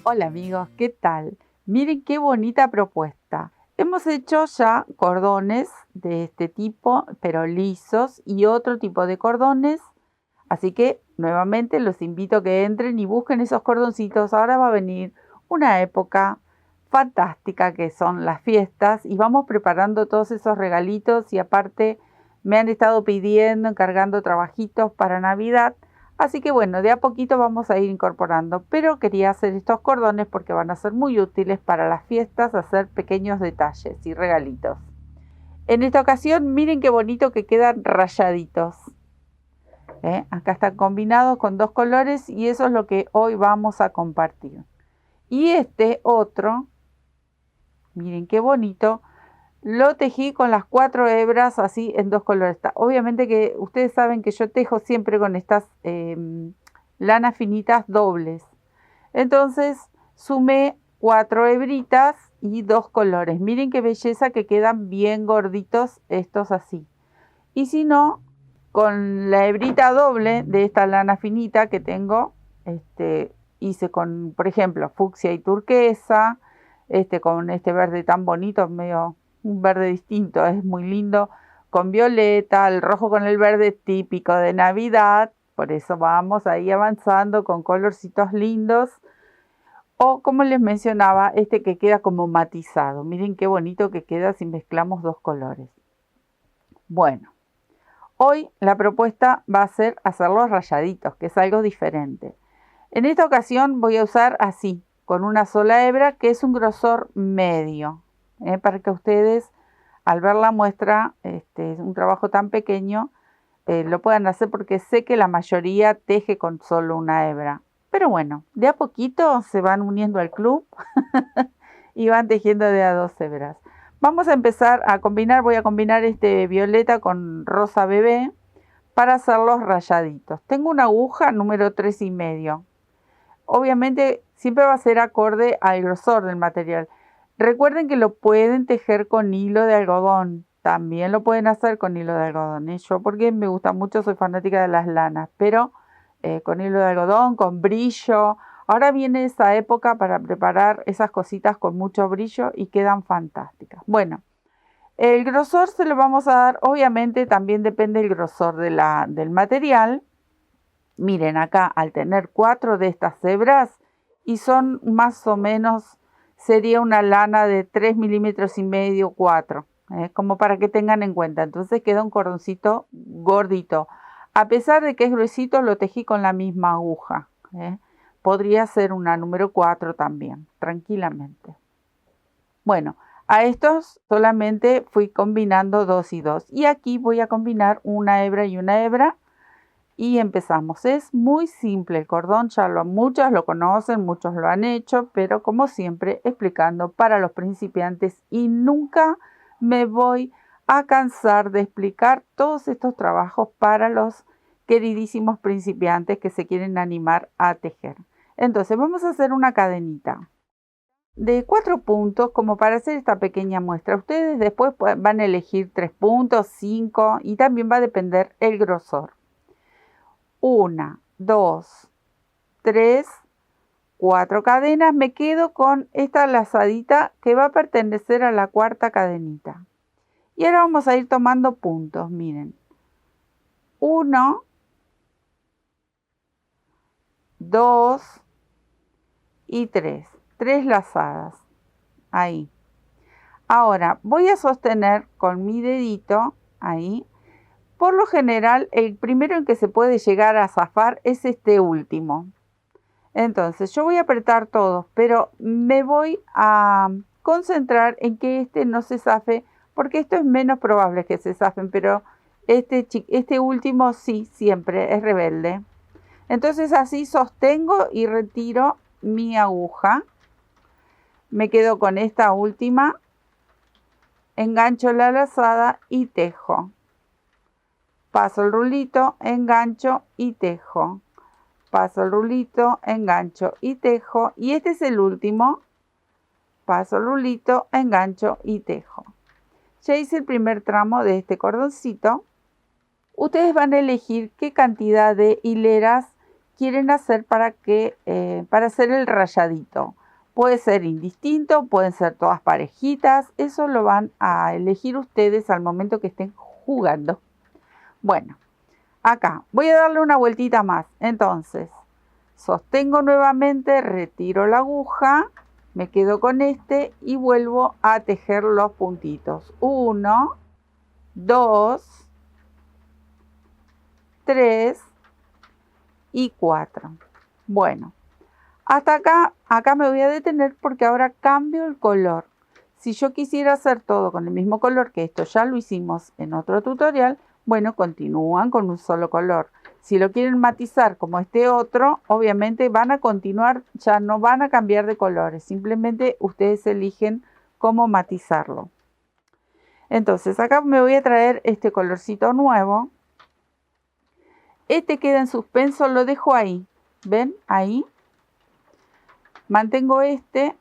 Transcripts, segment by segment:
Hola amigos, ¿qué tal? Miren qué bonita propuesta. Hemos hecho ya cordones de este tipo, pero lisos, y otro tipo de cordones. Así que nuevamente los invito a que entren y busquen esos cordoncitos. Ahora va a venir una época fantástica que son las fiestas y vamos preparando todos esos regalitos y aparte me han estado pidiendo, encargando trabajitos para Navidad. Así que bueno, de a poquito vamos a ir incorporando, pero quería hacer estos cordones porque van a ser muy útiles para las fiestas, hacer pequeños detalles y regalitos. En esta ocasión, miren qué bonito que quedan rayaditos. Acá están combinados con dos colores y eso es lo que hoy vamos a compartir. Y este otro, miren qué bonito, lo tejí con las 4 hebras así en dos colores. Obviamente que ustedes saben que yo tejo siempre con estas lanas finitas dobles. Entonces sumé 4 hebritas y dos colores. Miren qué belleza que quedan bien gorditos estos así. Y si no, con la hebrita doble de esta lana finita que tengo, hice con, por ejemplo, fucsia y turquesa, con este verde tan bonito, medio un verde distinto, es muy lindo, con violeta, el rojo con el verde típico de Navidad, por eso vamos ahí avanzando con colorcitos lindos. O como les mencionaba, este que queda como matizado. Miren qué bonito que queda si mezclamos dos colores. Bueno. Hoy la propuesta va a ser hacerlos rayaditos, que es algo diferente. En esta ocasión voy a usar así, con una sola hebra, que es un grosor medio, para que ustedes al ver la muestra, un trabajo tan pequeño, lo puedan hacer porque sé que la mayoría teje con solo una hebra. Pero bueno, de a poquito se van uniendo al club y van tejiendo de a dos hebras. Vamos a empezar a combinar, voy a combinar este violeta con rosa bebé para hacer los rayaditos. Tengo una aguja número 3,5. Obviamente siempre va a ser acorde al grosor del material. Recuerden que lo pueden tejer con hilo de algodón. También lo pueden hacer con hilo de algodón. Yo porque me gusta mucho, soy fanática de las lanas, pero con hilo de algodón, con brillo. Ahora viene esa época para preparar esas cositas con mucho brillo y quedan fantásticas. Bueno, el grosor se lo vamos a dar, obviamente también depende del grosor del material. Miren acá, al tener 4 de estas hebras y son más o menos, sería una lana de 3,5 mm, 4, como para que tengan en cuenta. Entonces queda un cordoncito gordito. A pesar de que es gruesito, lo tejí con la misma aguja. Podría ser una número 4 también, tranquilamente. Bueno, a estos solamente fui combinando 2 y 2. Y aquí voy a combinar una hebra y una hebra. Y empezamos. Es muy simple el cordón, muchos lo conocen, muchos lo han hecho, pero como siempre explicando para los principiantes y nunca me voy a cansar de explicar todos estos trabajos para los queridísimos principiantes que se quieren animar a tejer. Entonces vamos a hacer una cadenita de 4 puntos como para hacer esta pequeña muestra. Ustedes después van a elegir 3 puntos, 5 y también va a depender el grosor. 1, 2, 3, 4 cadenas. Me quedo con esta lazadita que va a pertenecer a la cuarta cadenita. Y ahora vamos a ir tomando puntos, miren. 1, 2 y 3. 3 lazadas. Ahí. Ahora voy a sostener con mi dedito, ahí. Por lo general, el primero en que se puede llegar a zafar es este último. Entonces, yo voy a apretar todos, pero me voy a concentrar en que este no se zafe, porque esto es menos probable que se zafen, pero este último sí, siempre es rebelde. Entonces, así sostengo y retiro mi aguja. Me quedo con esta última, engancho la lazada y tejo. Paso el rulito, engancho y tejo. Paso el rulito, engancho y tejo. Y este es el último. Paso el rulito, engancho y tejo. Ya hice el primer tramo de este cordoncito. Ustedes van a elegir qué cantidad de hileras quieren hacer para hacer el rayadito. Puede ser indistinto, pueden ser todas parejitas, eso lo van a elegir ustedes al momento que estén jugando. Bueno, acá voy a darle una vueltita más. Entonces, sostengo nuevamente, retiro la aguja, me quedo con este y vuelvo a tejer los puntitos. 1, 2, 3 y 4. Bueno, hasta acá me voy a detener porque ahora cambio el color. Si yo quisiera hacer todo con el mismo color, que esto ya lo hicimos en otro tutorial, bueno, continúan con un solo color. Si lo quieren matizar como este otro, obviamente van a continuar, ya no van a cambiar de colores. Simplemente ustedes eligen cómo matizarlo. Entonces acá me voy a traer este colorcito nuevo. Este queda en suspenso, lo dejo ahí. ¿Ven? Ahí. Mantengo este,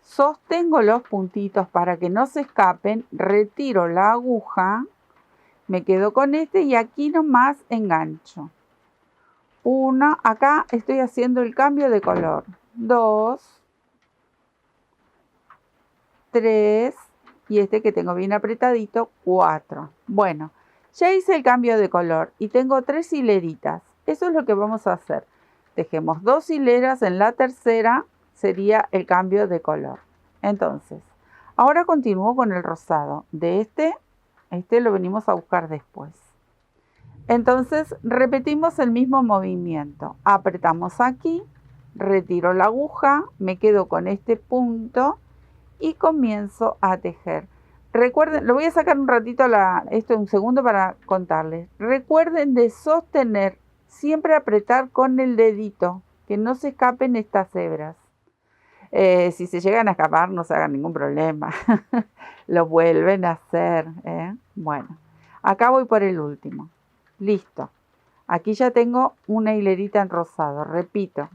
sostengo los puntitos para que no se escapen, retiro la aguja, me quedo con este y aquí nomás engancho. 1, acá estoy haciendo el cambio de color. 2, 3 y este que tengo bien apretadito, 4. Bueno, ya hice el cambio de color y tengo 3 hileritas. Eso es lo que vamos a hacer. Tejemos 2 hileras, en la tercera sería el cambio de color. Entonces, ahora continúo con el rosado. De este lo venimos a buscar después. Entonces, repetimos el mismo movimiento. Apretamos aquí, retiro la aguja, me quedo con este punto y comienzo a tejer. Recuerden, lo voy a sacar un ratito, esto un segundo para contarles. Recuerden de sostener, siempre apretar con el dedito, que no se escapen estas hebras. Si se llegan a escapar, no se hagan ningún problema. Lo vuelven a hacer. Bueno, acá voy por el último. Listo. Aquí ya tengo una hilerita en rosado. Repito.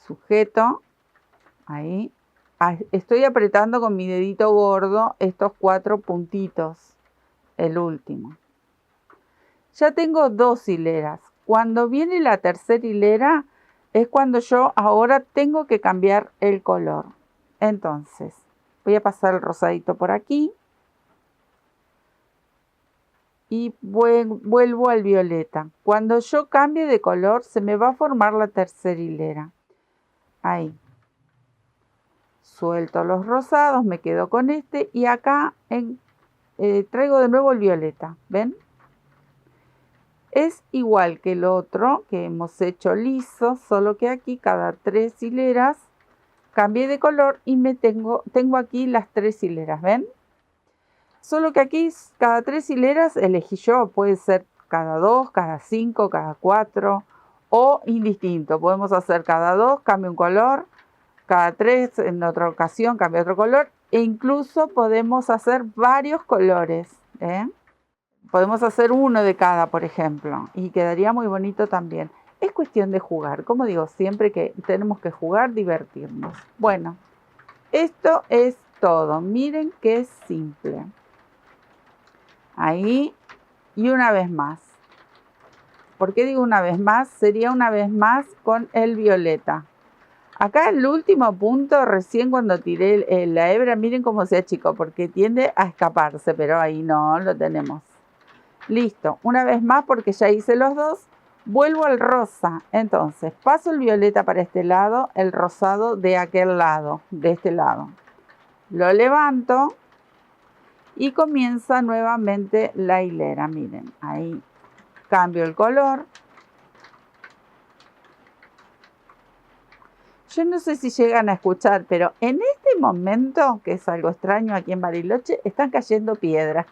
Sujeto. Ahí. Estoy apretando con mi dedito gordo estos 4 puntitos. El último. Ya tengo 2 hileras. Cuando viene la tercera hilera es cuando yo ahora tengo que cambiar el color. Entonces, voy a pasar el rosadito por aquí. Y vuelvo al violeta. Cuando yo cambie de color, se me va a formar la tercera hilera. Ahí. Suelto los rosados, me quedo con este. Y acá traigo de nuevo el violeta. ¿Ven? Es igual que el otro que hemos hecho liso, solo que aquí cada 3 hileras cambié de color y tengo aquí las 3 hileras, ¿ven? Solo que aquí cada 3 hileras elegí yo, puede ser cada 2, cada 5, cada 4 o indistinto. Podemos hacer cada 2, cambio un color, cada 3 en otra ocasión cambio otro color e incluso podemos hacer varios colores, Podemos hacer uno de cada, por ejemplo, y quedaría muy bonito también. Es cuestión de jugar, como digo, siempre que tenemos que jugar, divertirnos. Bueno, esto es todo. Miren qué simple. Ahí, y una vez más. ¿Por qué digo una vez más? Sería una vez más con el violeta. Acá el último punto, recién cuando tiré la hebra, miren cómo se achicó, porque tiende a escaparse, pero ahí no, lo tenemos. Listo, una vez más porque ya hice los dos, vuelvo al rosa. Entonces, paso el violeta para este lado, el rosado de aquel lado, de este lado. Lo levanto y comienza nuevamente la hilera. Miren, ahí cambio el color. Yo no sé si llegan a escuchar, pero en este momento, que es algo extraño aquí en Bariloche, están cayendo piedras.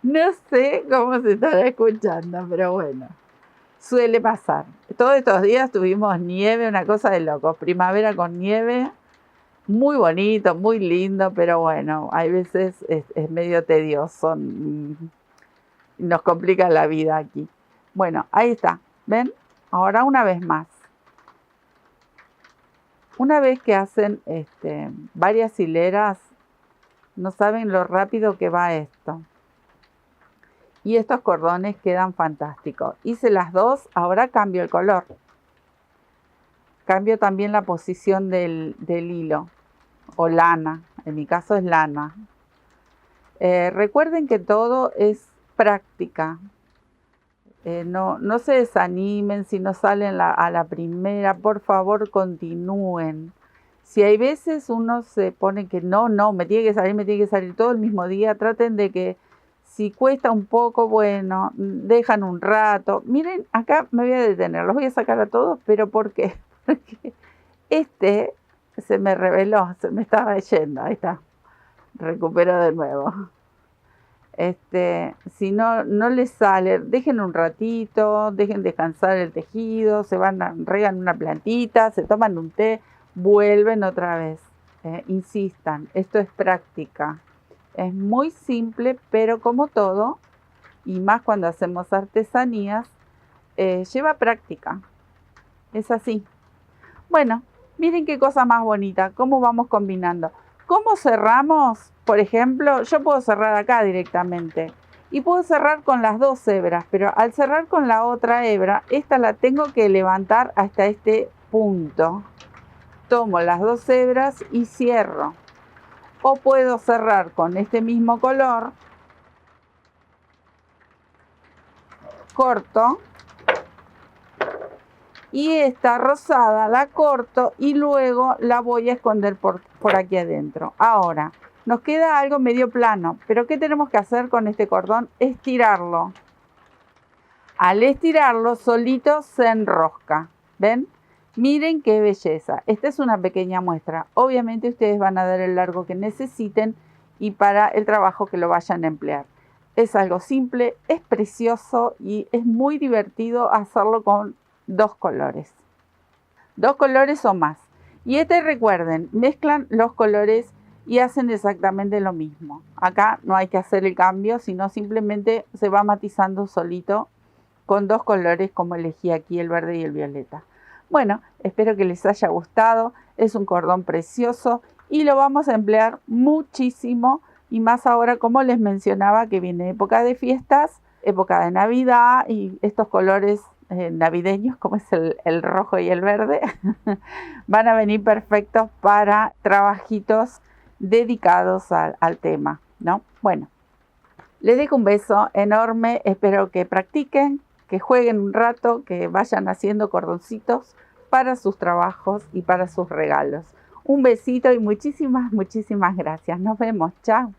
No sé cómo se estará escuchando, pero bueno, suele pasar. Todos estos días tuvimos nieve, una cosa de locos. Primavera con nieve, muy bonito, muy lindo, pero bueno, hay veces es medio tedioso. Nos complica la vida aquí. Bueno, ahí está. ¿Ven? Ahora una vez más. Una vez que hacen varias hileras, no saben lo rápido que va esto. y estos cordones quedan fantásticos. Hice las dos, ahora cambio el color. Cambio también la posición del hilo o lana, en mi caso es lana. Recuerden que todo es práctica. No se desanimen si no salen a la primera, por favor continúen. Si hay veces uno se pone que no, me tiene que salir todo el mismo día, traten de que si cuesta un poco, bueno, dejan un rato. Miren, acá me voy a detener, los voy a sacar a todos, pero ¿por qué? Porque este se me reveló, se me estaba yendo, ahí está, recupero de nuevo. Si no les sale, dejen un ratito, dejen descansar el tejido, regan una plantita, se toman un té, vuelven otra vez. Insistan, esto es práctica. Es muy simple, pero como todo, y más cuando hacemos artesanías, lleva práctica. Es así. Bueno, miren qué cosa más bonita, cómo vamos combinando. ¿Cómo cerramos? Por ejemplo, yo puedo cerrar acá directamente y puedo cerrar con las dos hebras, pero al cerrar con la otra hebra, esta la tengo que levantar hasta este punto. Tomo las dos hebras y cierro. O puedo cerrar con este mismo color, corto, y esta rosada la corto y luego la voy a esconder por aquí adentro. Ahora, nos queda algo medio plano, pero ¿qué tenemos que hacer con este cordón? Estirarlo. Al estirarlo, solito se enrosca. ¿Ven? Miren qué belleza. Esta es una pequeña muestra. Obviamente ustedes van a dar el largo que necesiten y para el trabajo que lo vayan a emplear. Es algo simple, es precioso y es muy divertido hacerlo con dos colores o más. Y recuerden, mezclan los colores y hacen exactamente lo mismo. Acá no hay que hacer el cambio, sino simplemente se va matizando solito con dos colores como elegí aquí, el verde y el violeta. Bueno, espero que les haya gustado. Es un cordón precioso y lo vamos a emplear muchísimo, y más ahora, como les mencionaba, que viene época de fiestas, época de Navidad, y estos colores navideños como es el rojo y el verde van a venir perfectos para trabajitos dedicados al tema, ¿no? Bueno, les dejo un beso enorme, espero que practiquen, que jueguen un rato, que vayan haciendo cordoncitos para sus trabajos y para sus regalos. Un besito y muchísimas gracias. Nos vemos, chao.